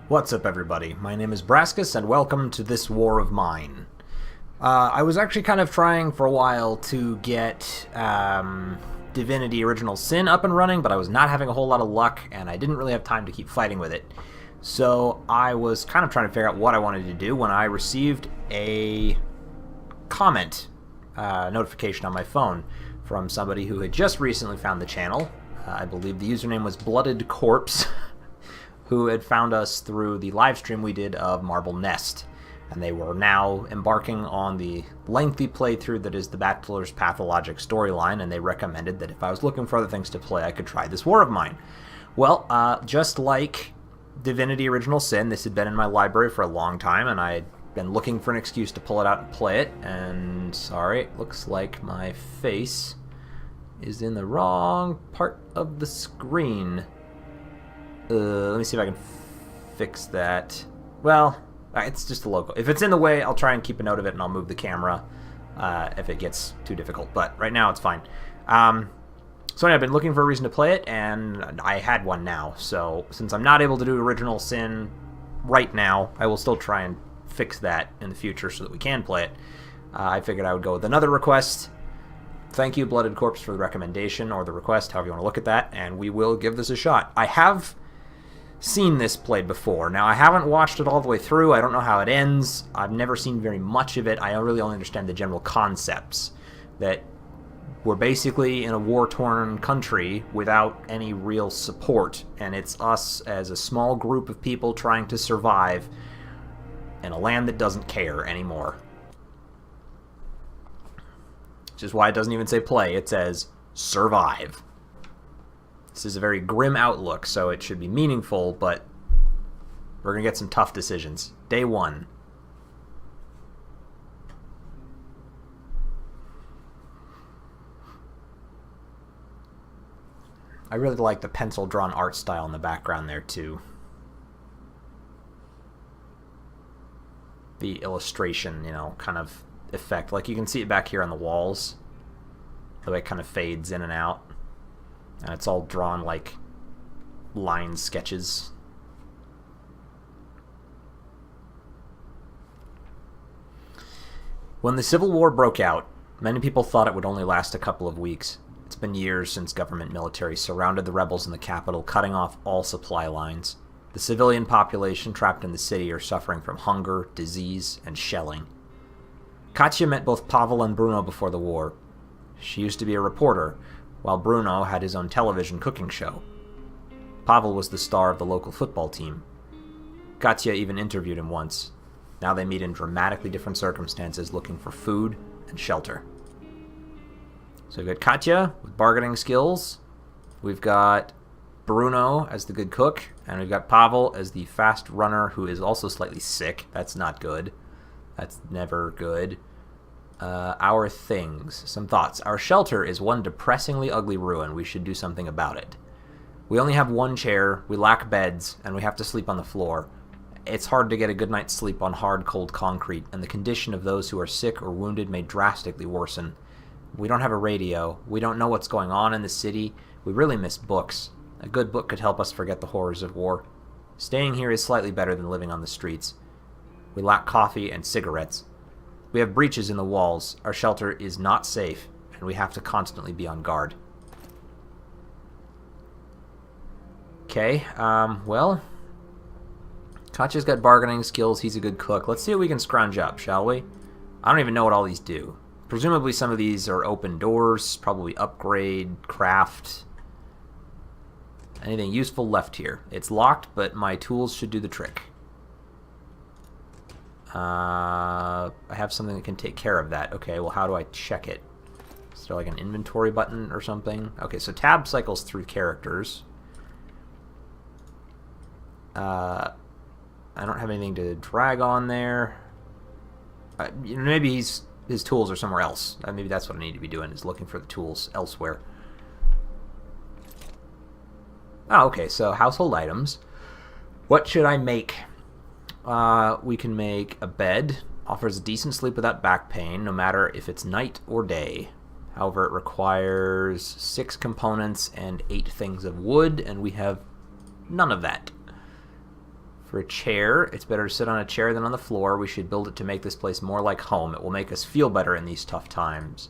What's up, everybody? My name is Brascus, and welcome to this war of mine. I was actually kind of trying for a while to get Divinity Original Sin up and running, but I was not having a whole lot of luck, and I didn't really have time to keep fighting with it. So I was kind of trying to figure out what I wanted to do when I received a comment notification on my phone from somebody who had just recently found the channel. I believe the username was Blooded Corpse. Who had found us through the live stream we did of Marble Nest. And they were now embarking on the lengthy playthrough that is the Bachelor's Pathologic storyline, and they recommended that if I was looking for other things to play, I could try this war of mine. Well, just like Divinity Original Sin, this had been in my library for a long time, and I had been looking for an excuse to pull it out and play it, and sorry, it looks like my face is in the wrong part of the screen. Let me see if I can fix that. Well, it's just a logo. If it's in the way, I'll try and keep a note of it, and I'll move the camera if it gets too difficult. But right now, it's fine. So anyway, I've been looking for a reason to play it, and I had one now. So since I'm not able to do Original Sin right now, I will still try and fix that in the future so that we can play it. I figured I would go with another request. Thank you, Blooded Corpse, for the recommendation, or the request, however you want to look at that, and we will give this a shot. I have seen this played before. Now, I haven't watched it all the way through. I don't know how it ends. I've never seen very much of it. I really only understand the general concepts. That we're basically in a war-torn country without any real support, and it's us as a small group of people trying to survive in a land that doesn't care anymore. Which is why it doesn't even say play. It says survive. This is a very grim outlook, so it should be meaningful, but we're going to get some tough decisions. Day 1. I really like the pencil-drawn art style in the background there, too. The illustration, kind of effect. Like, you can see it back here on the walls. The way it kind of fades in and out. And it's all drawn like line sketches. When the Civil War broke out, many people thought it would only last a couple of weeks. It's been years since government military surrounded the rebels in the capital, cutting off all supply lines. The civilian population trapped in the city are suffering from hunger, disease, and shelling. Katya met both Pavel and Bruno before the war. She used to be a reporter, while Bruno had his own television cooking show. Pavel was the star of the local football team. Katya even interviewed him once. Now they meet in dramatically different circumstances, looking for food and shelter. So we've got Katya with bargaining skills. We've got Bruno as the good cook. And we've got Pavel as the fast runner who is also slightly sick. That's not good. That's never good. Our things. Some thoughts. Our shelter is one depressingly ugly ruin. We should do something about it. We only have one chair, we lack beds, and we have to sleep on the floor. It's hard to get a good night's sleep on hard, cold concrete, and the condition of those who are sick or wounded may drastically worsen. We don't have a radio. We don't know what's going on in the city. We really miss books. A good book could help us forget the horrors of war. Staying here is slightly better than living on the streets. We lack coffee and cigarettes. We have breaches in the walls. Our shelter is not safe, and we have to constantly be on guard. Okay, well, Katya's got bargaining skills. He's a good cook. Let's see what we can scrounge up, shall we? I don't even know what all these do. Presumably some of these are open doors, probably upgrade, craft. Anything useful left here? It's locked, but my tools should do the trick. I have something that can take care of that. Okay, well, how do I check it? Is there like an inventory button or something? Okay, so tab cycles through characters. I don't have anything to drag on there. Maybe his tools are somewhere else. Maybe that's what I need to be doing, is looking for the tools elsewhere. Oh, okay, so household items. What should I make? We can make a bed. Offers decent sleep without back pain, no matter if it's night or day. However, it requires 6 components and 8 things of wood, and we have none of that. For a chair, it's better to sit on a chair than on the floor. We should build it to make this place more like home. It will make us feel better in these tough times.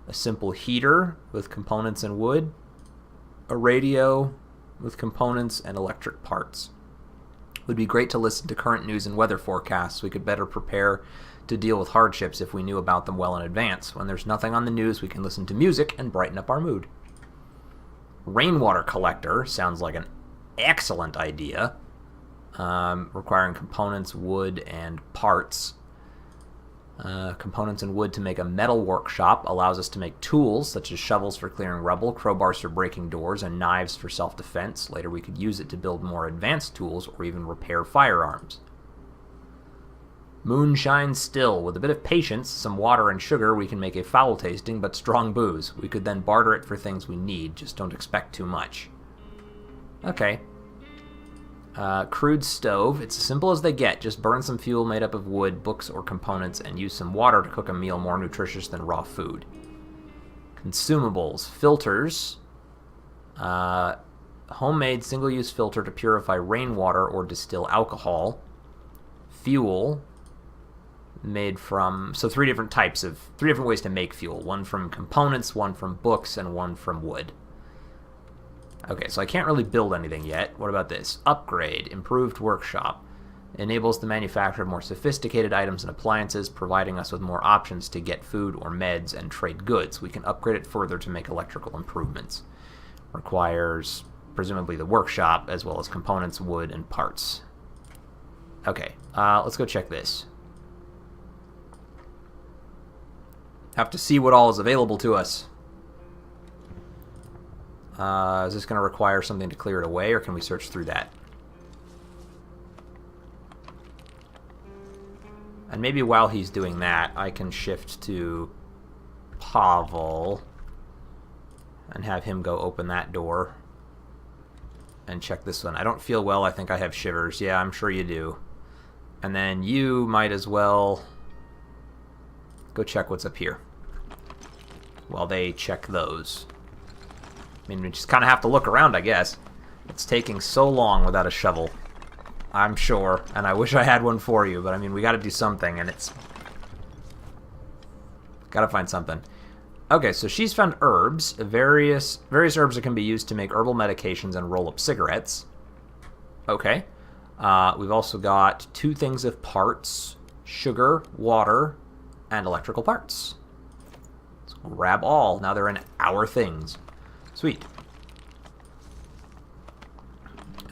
A simple heater with components and wood. A radio with components and electric parts. It would be great to listen to current news and weather forecasts. We could better prepare to deal with hardships if we knew about them well in advance. When there's nothing on the news, we can listen to music and brighten up our mood. Rainwater collector sounds like an excellent idea. Requiring components, wood, and parts. Components and wood to make a metal workshop allows us to make tools, such as shovels for clearing rubble, crowbars for breaking doors, and knives for self-defense. Later we could use it to build more advanced tools or even repair firearms. Moonshine still. With a bit of patience, some water, and sugar, we can make a foul-tasting but strong booze. We could then barter it for things we need, just don't expect too much. Okay. Crude stove. It's as simple as they get. Just burn some fuel made up of wood, books, or components, and use some water to cook a meal more nutritious than raw food. Consumables. Filters. Homemade single-use filter to purify rainwater or distill alcohol. Fuel. Made from... So three different ways to make fuel. One from components, one from books, and one from wood. Okay, so I can't really build anything yet. What about this? Upgrade. Improved workshop. Enables the manufacture of more sophisticated items and appliances, providing us with more options to get food or meds and trade goods. We can upgrade it further to make electrical improvements. Requires, presumably, the workshop, as well as components, wood, and parts. Okay, let's go check this. Have to see what all is available to us. Is this going to require something to clear it away, or can we search through that? And maybe while he's doing that, I can shift to Pavel and have him go open that door and check this one. I don't feel well. I think I have shivers. Yeah, I'm sure you do. And then you might as well go check what's up here while they check those. I mean, we just kind of have to look around, I guess. It's taking so long without a shovel, I'm sure, and I wish I had one for you, but I mean, we gotta do something, and it's... Gotta find something. Okay, so she's found herbs, various herbs that can be used to make herbal medications and roll up cigarettes. Okay. We've also got 2 things of parts, sugar, water, and electrical parts. Let's grab all. Now they're in our things. Sweet.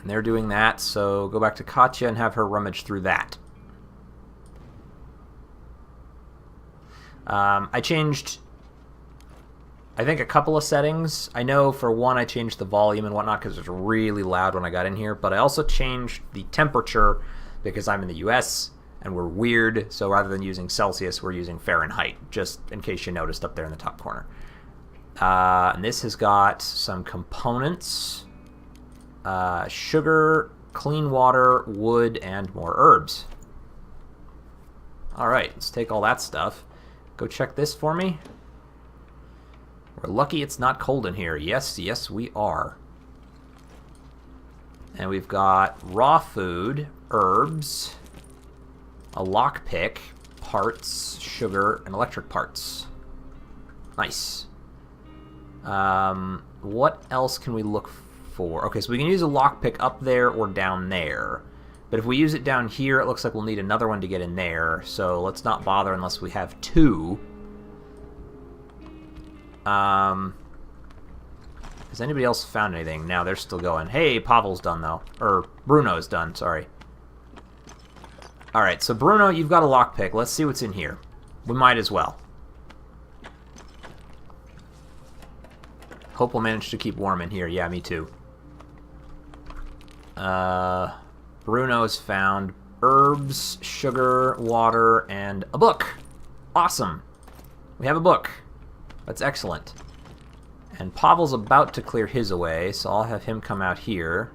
And they're doing that, so go back to Katya and have her rummage through that. I changed, I think, a couple of settings. I know for one I changed the volume and whatnot because it was really loud when I got in here, but I also changed the temperature because I'm in the US and we're weird, so rather than using Celsius, we're using Fahrenheit, just in case you noticed up there in the top corner. And this has got some components, sugar, clean water, wood, and more herbs. Alright, let's take all that stuff. Go check this for me. We're lucky it's not cold in here. Yes, yes, we are. And we've got raw food, herbs, a lockpick, parts, sugar, and electric parts. Nice. What else can we look for? Okay, so we can use a lockpick up there or down there. But if we use it down here, it looks like we'll need another one to get in there. So let's not bother unless we have 2. Has anybody else found anything? Now they're still going. Hey, Pavel's done, though. Or Bruno's done, sorry. Alright, so Bruno, you've got a lockpick. Let's see what's in here. We might as well. Hope we'll manage to keep warm in here. Yeah, me too. Bruno's found herbs, sugar, water, and a book. Awesome. We have a book. That's excellent. And Pavel's about to clear his away, so I'll have him come out here.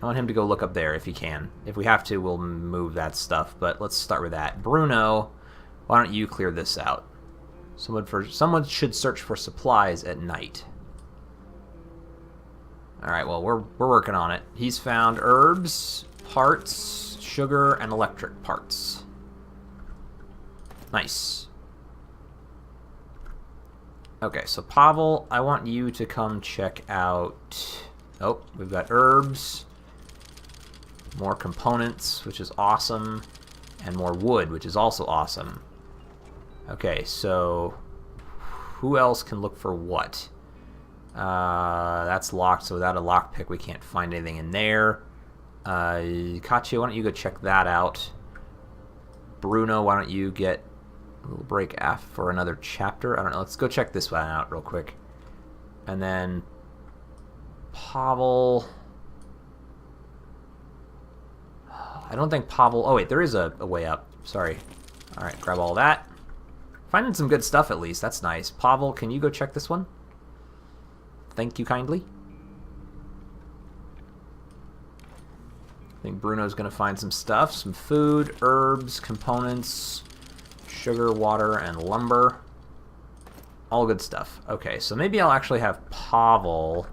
I want him to go look up there if he can. If we have to, we'll move that stuff, but let's start with that. Bruno, why don't you clear this out? Someone should search for supplies at night. Alright, well, we're working on it. He's found herbs, parts, sugar, and electric parts. Nice. Okay, so Pavel, I want you to come check out... Oh, we've got herbs, more components, which is awesome, and more wood, which is also awesome. Okay, so who else can look for what? That's locked, so without a lockpick, we can't find anything in there. Katya, why don't you go check that out? Bruno, why don't you get a little break F for another chapter? I don't know. Let's go check this one out real quick. And then Pavel. I don't think Pavel... Oh, wait, there is a way up. Sorry. All right, grab all that. Finding some good stuff, at least. That's nice. Pavel, can you go check this one? Thank you kindly. I think Bruno's going to find some stuff. Some food, herbs, components, sugar, water, and lumber. All good stuff. Okay, so maybe I'll actually have Pavel,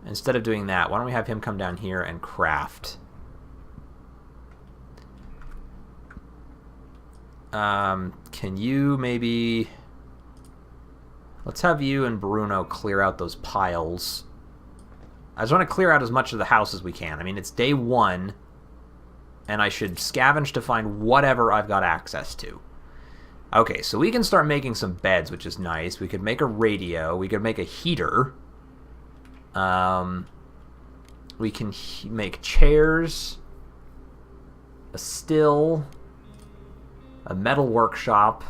instead of doing that, why don't we have him come down here and craft? Can you maybe... Let's have you and Bruno clear out those piles. I just want to clear out as much of the house as we can. I mean, it's day 1, and I should scavenge to find whatever I've got access to. Okay, so we can start making some beds, which is nice. We could make a radio. We could make a heater. We can make chairs, a still, a metal workshop,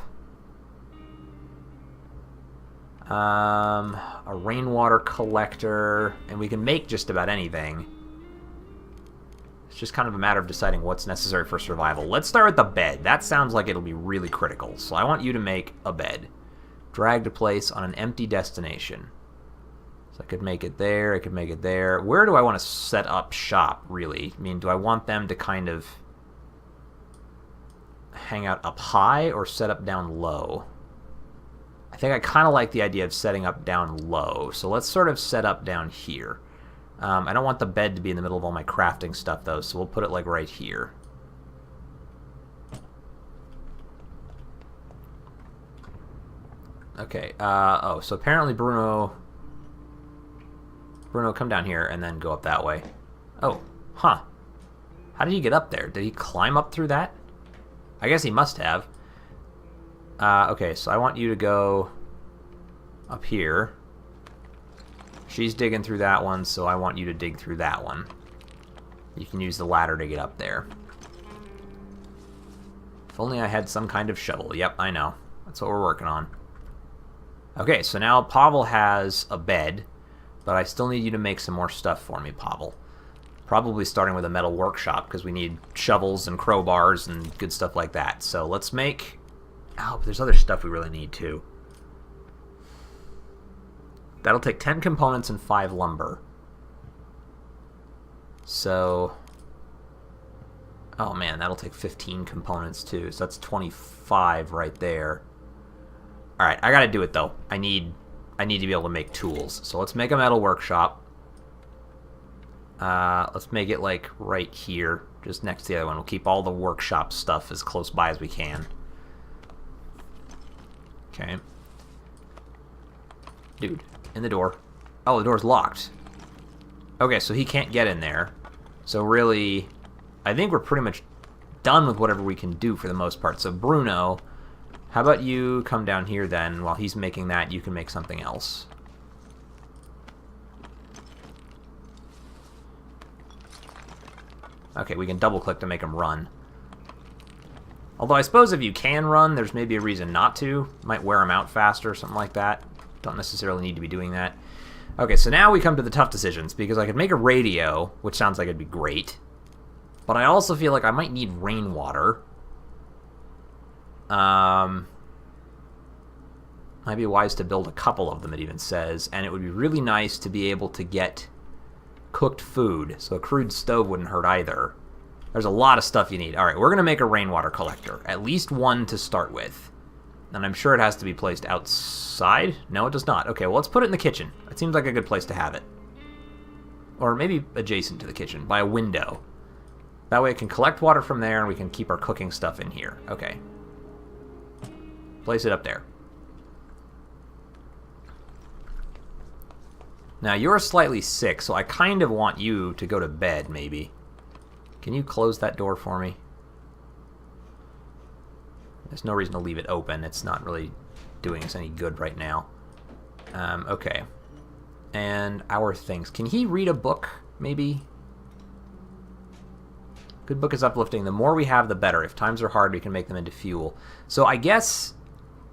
a rainwater collector, and we can make just about anything. It's just kind of a matter of deciding what's necessary for survival. Let's start with the bed. That sounds like it'll be really critical. So I want you to make a bed. Drag to place on an empty destination. So I could make it there, I could make it there. Where do I want to set up shop, really? I mean, do I want them to kind of hang out up high or set up down low? I think I kind of like the idea of setting up down low. So let's sort of set up down here. I don't want the bed to be in the middle of all my crafting stuff, though, so we'll put it, like, right here. Okay, oh, so apparently Bruno, come down here and then go up that way. Oh, huh. How did he get up there? Did he climb up through that? I guess he must have. Okay, so I want you to go up here. She's digging through that one, so I want you to dig through that one. You can use the ladder to get up there. If only I had some kind of shovel. Yep, I know. That's what we're working on. Okay, so now Pavel has a bed, but I still need you to make some more stuff for me, Pavel. Probably starting with a metal workshop, because we need shovels and crowbars and good stuff like that. So let's make... Oh, but there's other stuff we really need, too. That'll take 10 components and 5 lumber. So... Oh, man, that'll take 15 components, too. So that's 25 right there. Alright, I gotta do it, though. I need to be able to make tools. So let's make a metal workshop. Let's make it, like, right here, just next to the other one. We'll keep all the workshop stuff as close by as we can. Okay. Dude, in the door. Oh, the door's locked. Okay, so he can't get in there. So really, I think we're pretty much done with whatever we can do for the most part. So Bruno, how about you come down here then? While he's making that, you can make something else. Okay, we can double-click to make him run. Although I suppose if you can run, there's maybe a reason not to. Might wear him out faster or something like that. Don't necessarily need to be doing that. Okay, so now we come to the tough decisions, because I could make a radio, which sounds like it'd be great. But I also feel like I might need rainwater. Might be wise to build a couple of them, it even says. And it would be really nice to be able to get cooked food, so a crude stove wouldn't hurt either. There's a lot of stuff you need. Alright, we're going to make a rainwater collector. At least one to start with. And I'm sure it has to be placed outside? No, it does not. Okay, well, let's put it in the kitchen. It seems like a good place to have it. Or maybe adjacent to the kitchen, by a window. That way it can collect water from there and we can keep our cooking stuff in here. Okay. Place it up there. Now, you're slightly sick, so I kind of want you to go to bed, maybe. Can you close that door for me? There's no reason to leave it open. It's not really doing us any good right now. Okay. And our things. Can he read a book, maybe? Good book is uplifting. The more we have, the better. If times are hard, we can make them into fuel. So I guess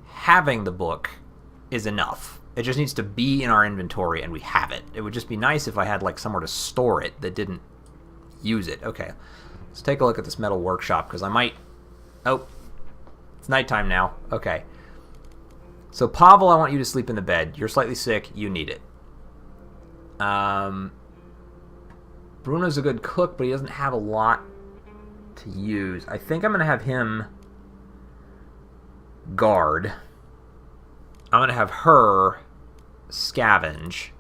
having the book is enough. It just needs to be in our inventory, and we have it. It would just be nice if I had, like, somewhere to store it that didn't use it. Okay. Let's take a look at this metal workshop, because I might... Oh. It's nighttime now. Okay. So, Pavel, I want you to sleep in the bed. You're slightly sick. You need it. Bruno's a good cook, but he doesn't have a lot to use. I think I'm going to have him guard. I'm going to have her scavenge.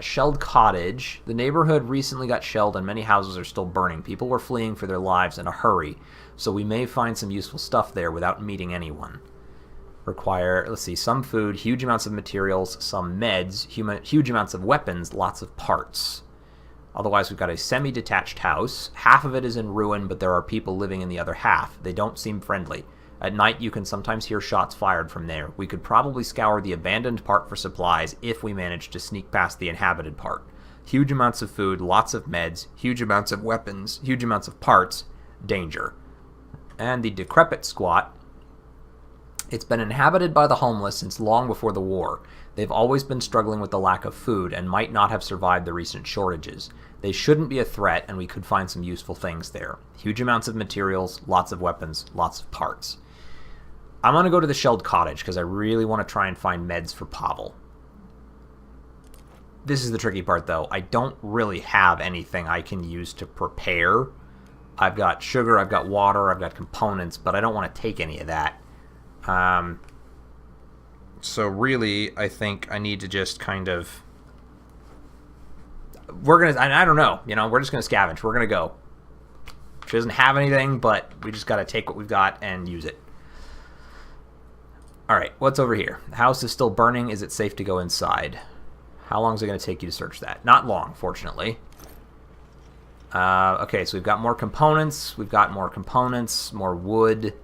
Shelled cottage. The neighborhood recently got shelled and many houses are still burning. People were fleeing for their lives in a hurry, so we may find some useful stuff there without meeting anyone. Require, let's see, some food, huge amounts of materials, some meds, huge amounts of weapons, lots of parts. Otherwise, we've got a semi-detached house. Half of it is in ruin, but there are people living in the other half. They don't seem friendly. At night, you can sometimes hear shots fired from there. We could probably scour the abandoned part for supplies if we managed to sneak past the inhabited part. Huge amounts of food, lots of meds, huge amounts of weapons, huge amounts of parts, danger. And the decrepit squat. It's been inhabited by the homeless since long before the war. They've always been struggling with the lack of food and might not have survived the recent shortages. They shouldn't be a threat, and we could find some useful things there. Huge amounts of materials, lots of weapons, lots of parts. I'm going to go to the shelled cottage because I really want to try and find meds for Pavel. This is the tricky part, though. I don't really have anything I can use to prepare. I've got sugar, I've got water, I've got components, but I don't want to take any of that. So really, I think I need to just kind of... I don't know, we're just going to scavenge. We're going to go. She doesn't have anything, but we just got to take what we've got and use it. Alright, what's over here? The house is still burning. Is it safe to go inside? How long is it going to take you to search that? Not long, fortunately. Okay, so we've got more components. More wood.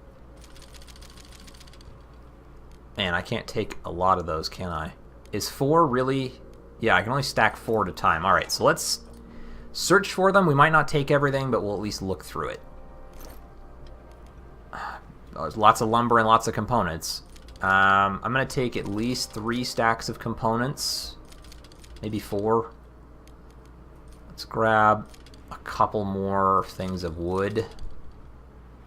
Man, I can't take a lot of those, can I? Is 4 really... Yeah, I can only stack 4 at a time. Alright, so let's search for them. We might not take everything, but we'll at least look through it. There's lots of lumber and lots of components. I'm going to take at least 3 stacks of components. Maybe 4. Let's grab a couple more things of wood.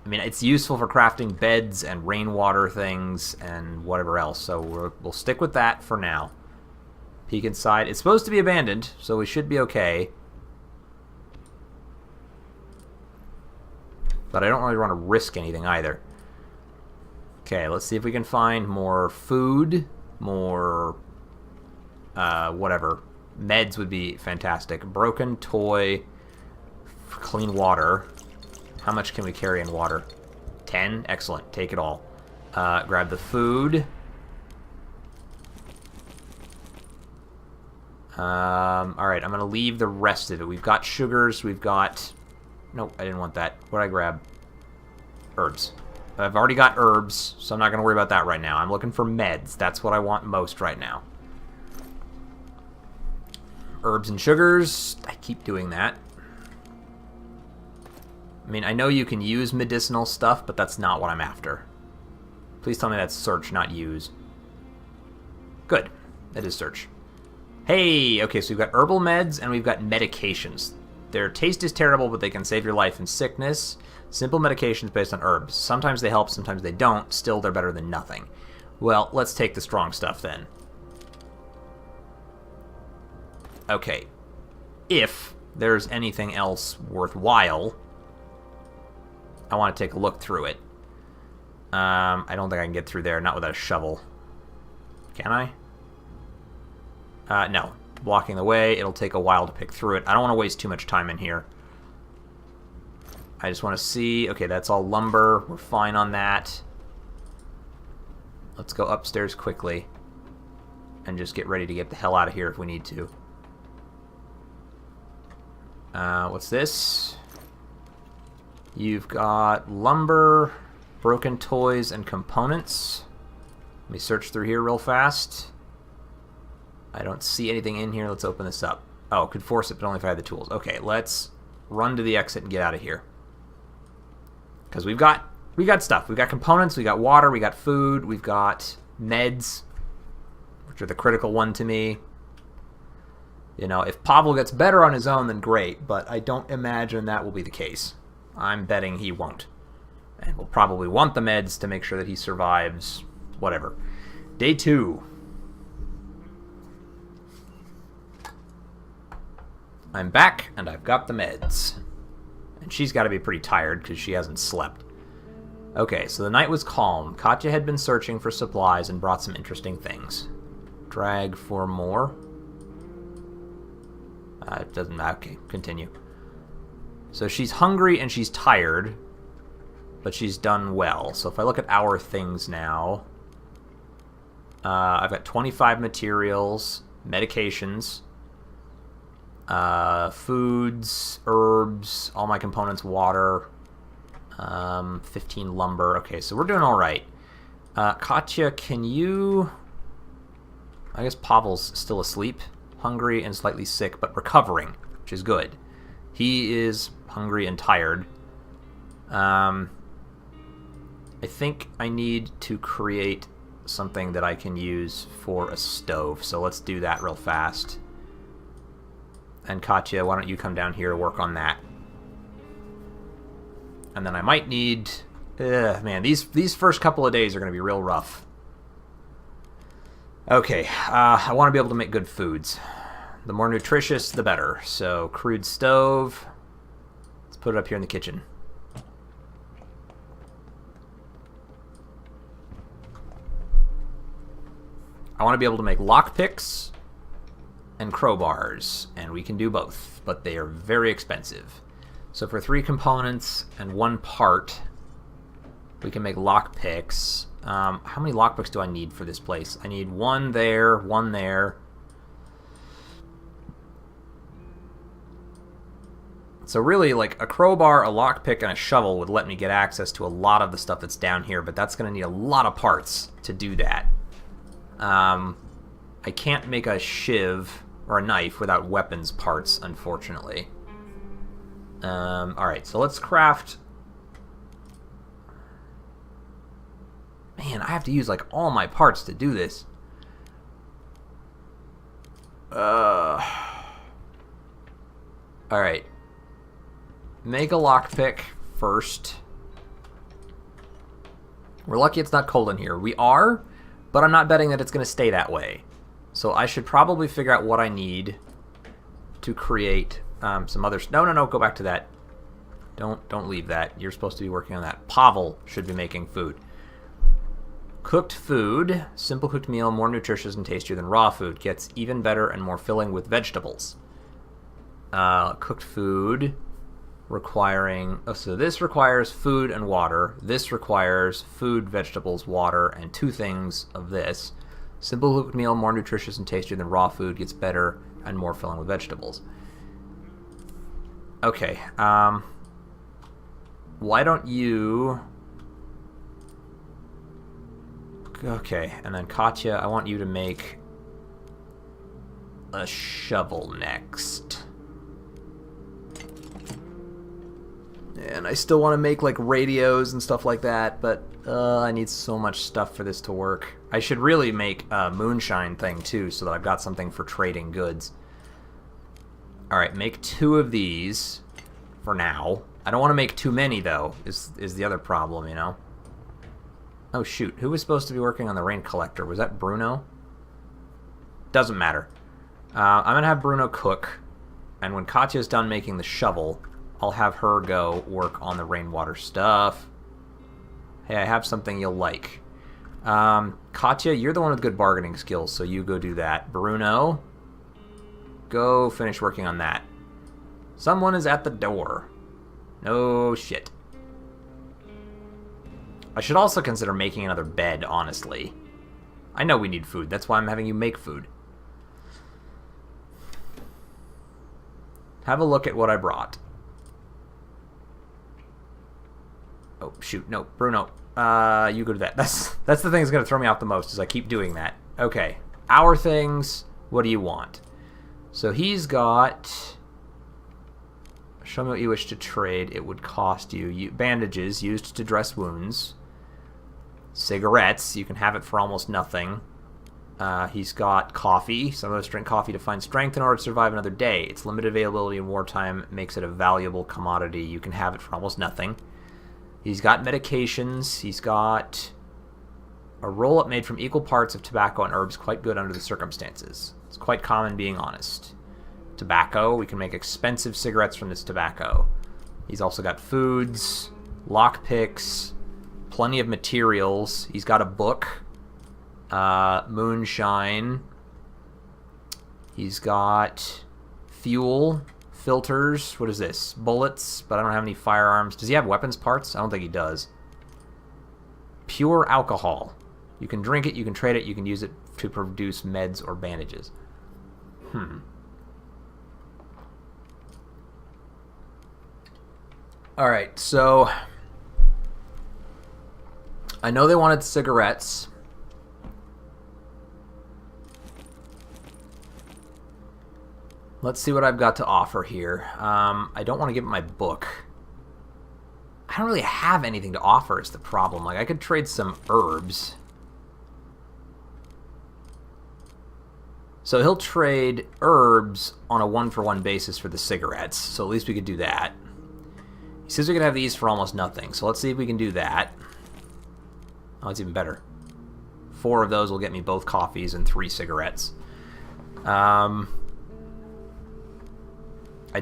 I mean, it's useful for crafting beds and rainwater things and whatever else, so we'll stick with that for now. Peek inside. It's supposed to be abandoned, so we should be okay. But I don't really want to risk anything either. Okay, let's see if we can find more food, more, whatever. Meds would be fantastic. Broken toy, clean water. How much can we carry in water? 10? Excellent. Take it all. Grab the food. Alright, I'm going to leave the rest of it. We've got sugars, we've got... Nope, I didn't want that. What did I grab? Herbs. I've already got herbs, so I'm not going to worry about that right now. I'm looking for meds. That's what I want most right now. Herbs and sugars. I keep doing that. I mean, I know you can use medicinal stuff, but that's not what I'm after. Please tell me that's search, not use. Good. It is search. Hey! Okay, so we've got herbal meds and we've got medications. Their taste is terrible, but they can save your life in sickness. Simple medications based on herbs. Sometimes they help, sometimes they don't. Still, they're better than nothing. Well, let's take the strong stuff then. Okay. If there's anything else worthwhile, I want to take a look through it. I don't think I can get through there, not without a shovel. Can I? No. blocking the way. It'll take a while to pick through it. I don't want to waste too much time in here. I just want to see... Okay, that's all lumber. We're fine on that. Let's go upstairs quickly and just get ready to get the hell out of here if we need to. What's this? You've got lumber, broken toys, and components. Let me search through here real fast. I don't see anything in here. Let's open this up. Oh, could force it, but only if I had the tools. Okay, let's run to the exit and get out of here. Because we got stuff. We've got components, we got water, we got food, we've got meds, which are the critical one to me. You know, if Pavel gets better on his own, then great, but I don't imagine that will be the case. I'm betting he won't. And we'll probably want the meds to make sure that he survives whatever. Day 2. I'm back, and I've got the meds. And she's got to be pretty tired because she hasn't slept. Okay, so the night was calm. Katya had been searching for supplies and brought some interesting things. Drag for more. It doesn't... Okay, continue. So she's hungry and she's tired, but she's done well. So if I look at our things now, I've got 25 materials, medications, foods, herbs, all my components, water, 15 lumber. Okay, so we're doing all right. Katya, can you... I guess Pavel's still asleep, hungry and slightly sick, but recovering, which is good. He is hungry and tired. I think I need to create something that I can use for a stove, so let's do that real fast. And Katya, why don't you come down here to work on that? And then I might need... man, these first couple of days are going to be real rough. Okay, I want to be able to make good foods. The more nutritious, the better. So, crude stove. Let's put it up here in the kitchen. I want to be able to make lockpicks and crowbars, and we can do both, but they are very expensive. So for 3 components and 1 part, we can make lockpicks. How many lockpicks do I need for this place? I need 1 there, 1 there. So really, like, a crowbar, a lockpick, and a shovel would let me get access to a lot of the stuff that's down here, but that's going to need a lot of parts to do that. I can't make a shiv or a knife without weapons parts, unfortunately. Alright, so let's craft... Man, I have to use, like, all my parts to do this. Alright. Make a lockpick first. We're lucky it's not cold in here. We are, but I'm not betting that it's going to stay that way. So I should probably figure out what I need to create some other... No, go back to that. Don't leave that. You're supposed to be working on that. Pavel should be making food. Cooked food. Simple cooked meal, more nutritious and tastier than raw food. Gets even better and more filling with vegetables. Cooked food requiring... Oh, so this requires food and water. This requires food, vegetables, water, and 2 things of this. Simple cooked meal, more nutritious and tastier than raw food. Gets better and more filling with vegetables. Okay, why don't you... Okay, and then Katya, I want you to make a shovel next. And I still want to make, like, radios and stuff like that, but I need so much stuff for this to work. I should really make a moonshine thing, too, so that I've got something for trading goods. Alright, make 2 of these for now. I don't want to make too many, though, is the other problem, you know? Oh, shoot. Who was supposed to be working on the rain collector? Was that Bruno? Doesn't matter. I'm going to have Bruno cook, and when Katya's done making the shovel, I'll have her go work on the rainwater stuff. Hey, I have something you'll like. Katya, you're the one with good bargaining skills, so you go do that. Bruno, Go finish working on that. Someone is at the door. No shit. I should also consider making another bed, honestly. I know we need food. That's why I'm having you make food. Have a look at what I brought. Oh, shoot. No, Bruno. You go to that. That's the thing that's going to throw me off the most, is I keep doing that. Okay. Our things. What do you want? So he's got... Show me what you wish to trade. It would cost you. Bandages used to dress wounds. Cigarettes. You can have it for almost nothing. He's got coffee. Some of us drink coffee to find strength in order to survive another day. Its limited availability in wartime makes it a valuable commodity. You can have it for almost nothing. He's got medications. He's got a roll-up made from equal parts of tobacco and herbs, quite good under the circumstances. It's quite common, being honest. Tobacco. We can make expensive cigarettes from this tobacco. He's also got foods, lockpicks, plenty of materials. He's got a book. Moonshine. He's got fuel, filters. What is this? Bullets, but I don't have any firearms. Does he have weapons parts? I don't think he does. Pure alcohol. You can drink it, you can trade it, you can use it to produce meds or bandages. Alright, so I know they wanted cigarettes. Let's see what I've got to offer here. I don't want to give it my book. I don't really have anything to offer is the problem. Like, I could trade some herbs. So he'll trade herbs on a one-for-one basis for the cigarettes. So at least we could do that. He says we could have these for almost nothing. So let's see if we can do that. Oh, it's even better. 4 of those will get me both coffees and 3 cigarettes. I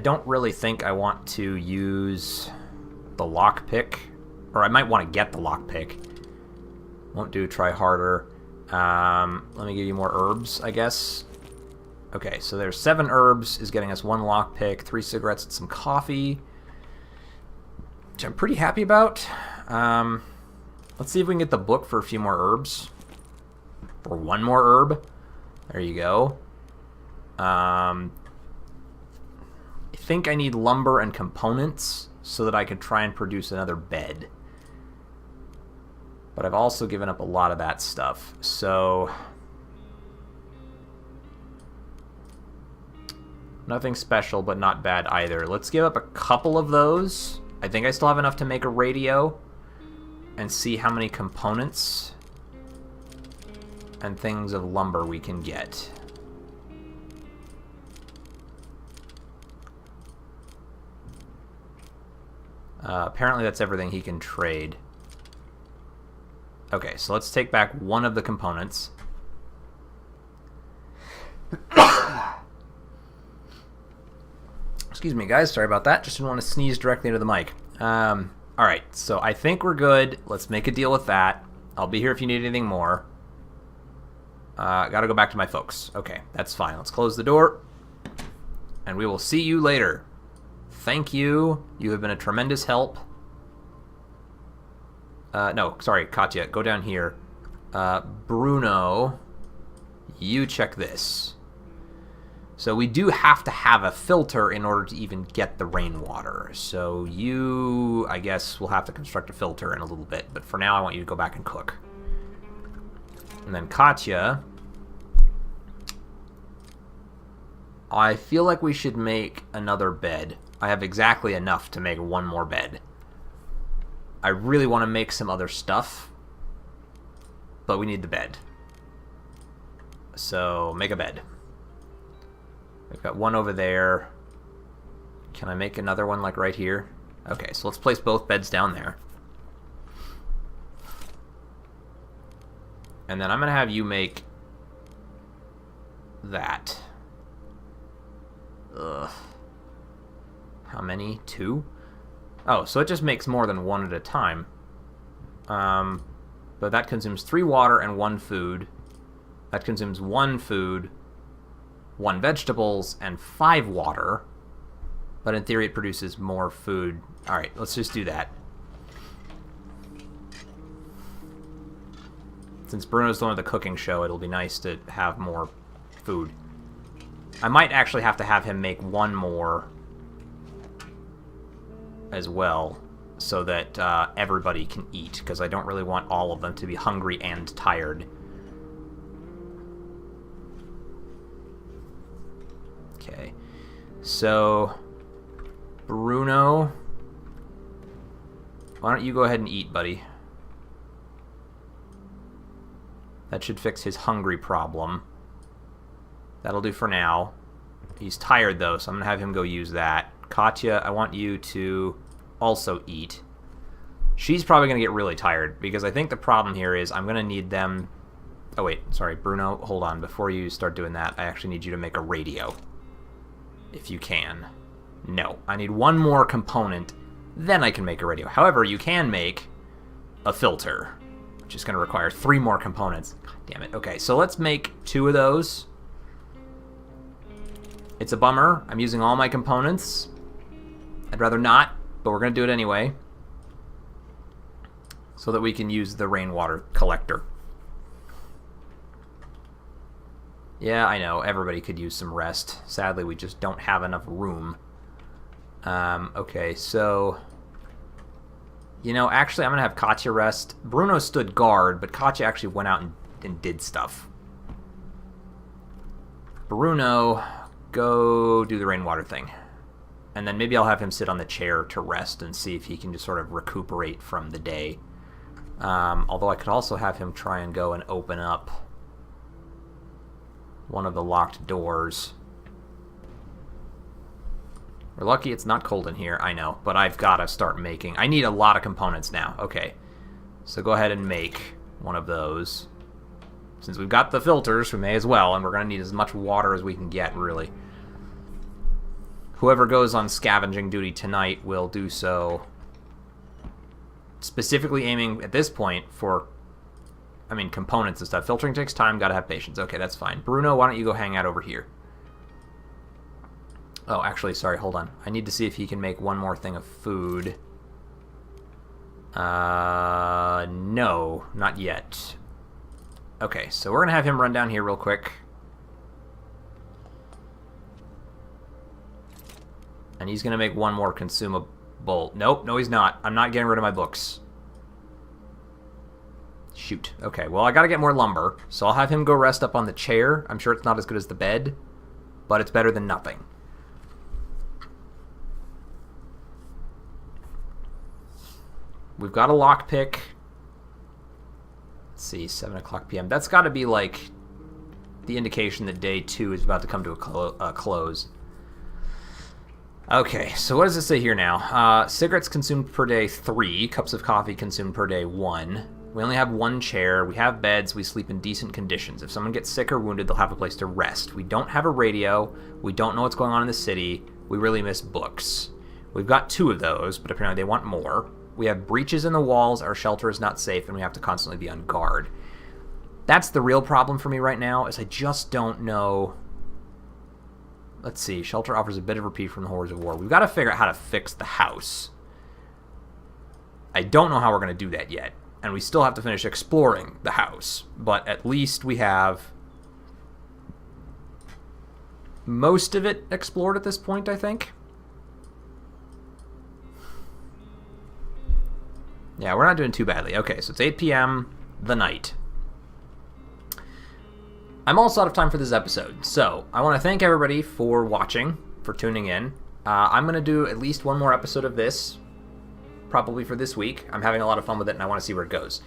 don't really think I want to use the lockpick. Or I might want to get the lockpick. Won't do, try harder. Let me give you more herbs, I guess. Okay, so there's 7 herbs is getting us 1 lockpick, 3 cigarettes, and some coffee, which I'm pretty happy about. Let's see if we can get the book for a few more herbs. For 1 more herb. There you go. I think I need lumber and components so that I can try and produce another bed. But I've also given up a lot of that stuff, so... Nothing special, but not bad either. Let's give up a couple of those. I think I still have enough to make a radio. And see how many components and things of lumber we can get. Apparently that's everything he can trade. Okay, so let's take back 1 of the components. Excuse me, guys. Sorry about that. Just didn't want to sneeze directly into the mic. Alright, so I think we're good. Let's make a deal with that. I'll be here if you need anything more. Gotta go back to my folks. Okay, that's fine. Let's close the door. And we will see you later. Thank you. You have been a tremendous help. No, sorry, Katya. Go down here. Bruno, you check this. So we do have to have a filter in order to even get the rainwater. So you, I guess, will have to construct a filter in a little bit. But for now, I want you to go back and cook. And then Katya, I feel like we should make another bed. I have exactly enough to make 1 more bed. I really want to make some other stuff, but we need the bed. So, make a bed. We've got 1 over there. Can I make another one, like, right here? Okay, so let's place both beds down there. And then I'm going to have you make that. Ugh. How many? 2? Oh, so it just makes more than 1 at a time. But that consumes 3 water and 1 food. That consumes 1 food. 1 vegetables, and 5 water. But in theory, it produces more food. All right, let's just do that. Since Bruno's the one of the cooking show, it'll be nice to have more food. I might actually have to have him make 1 more as well, so that everybody can eat, because I don't really want all of them to be hungry and tired. Okay, so Bruno, why don't you go ahead and eat, buddy? That should fix his hungry problem. That'll do for now. He's tired, though, so I'm going to have him go use that. Katya, I want you to also eat. She's probably going to get really tired, because I think the problem here is I'm going to need them... Oh, wait, sorry, Bruno, hold on. Before you start doing that, I actually need you to make a radio. If you can. No, I need 1 more component, then I can make a radio. However, you can make a filter, which is going to require 3 more components. God damn it. Okay, so let's make 2 of those. It's a bummer. I'm using all my components. I'd rather not, but we're going to do it anyway, so that we can use the rainwater collector. Yeah, I know. Everybody could use some rest. Sadly, we just don't have enough room. Okay, so... You know, actually, I'm going to have Katya rest. Bruno stood guard, but Katya actually went out and did stuff. Bruno, go do the rainwater thing. And then maybe I'll have him sit on the chair to rest and see if he can just sort of recuperate from the day. Although I could also have him try and go and open up one of the locked doors. We're lucky it's not cold in here, I know, but I've got to start making... I need a lot of components now. Okay, so go ahead and make one of those. Since we've got the filters, we may as well, and we're going to need as much water as we can get, really. Whoever goes on scavenging duty tonight will do so specifically aiming, at this point, for, I mean, components and stuff. Filtering takes time, gotta have patience. Okay, that's fine. Bruno, why don't you go hang out over here? Oh, actually, sorry, hold on. I need to see if he can make 1 more thing of food. No, not yet. Okay, so we're gonna have him run down here real quick. And he's gonna make 1 more consumable. Nope, no he's not. I'm not getting rid of my books. Shoot. Okay, well I gotta get more lumber, so I'll have him go rest up on the chair. I'm sure it's not as good as the bed, but it's better than nothing. We've got a lockpick. Let's see, 7 o'clock p.m. That's got to be like the indication that day 2 is about to come to a close. Okay, so what does it say here now? Cigarettes consumed per day 3, cups of coffee consumed per day 1. We only have 1 chair, we have beds, we sleep in decent conditions. If someone gets sick or wounded, they'll have a place to rest. We don't have a radio, we don't know what's going on in the city, we really miss books. We've got 2 of those, but apparently they want more. We have breaches in the walls, our shelter is not safe, and we have to constantly be on guard. That's the real problem for me right now, is I just don't know... Let's see, shelter offers a bit of reprieve from the horrors of war. We've got to figure out how to fix the house. I don't know how we're going to do that yet, and we still have to finish exploring the house, but at least we have most of it explored at this point, I think. Yeah, we're not doing too badly. Okay, so it's 8 p.m. the night. I'm almost out of time for this episode, so I want to thank everybody for watching, for tuning in. I'm going to do at least 1 more episode of this, probably for this week. I'm having a lot of fun with it, and I want to see where it goes.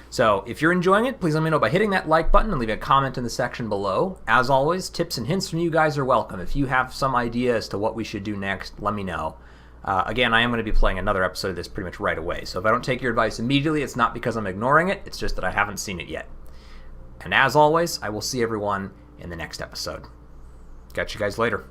So if you're enjoying it, please let me know by hitting that like button and leaving a comment in the section below. As always, tips and hints from you guys are welcome. If you have some idea as to what we should do next, let me know. Again, I am going to be playing another episode of this pretty much right away, so if I don't take your advice immediately, it's not because I'm ignoring it, it's just that I haven't seen it yet. And as always, I will see everyone in the next episode. Catch you guys later.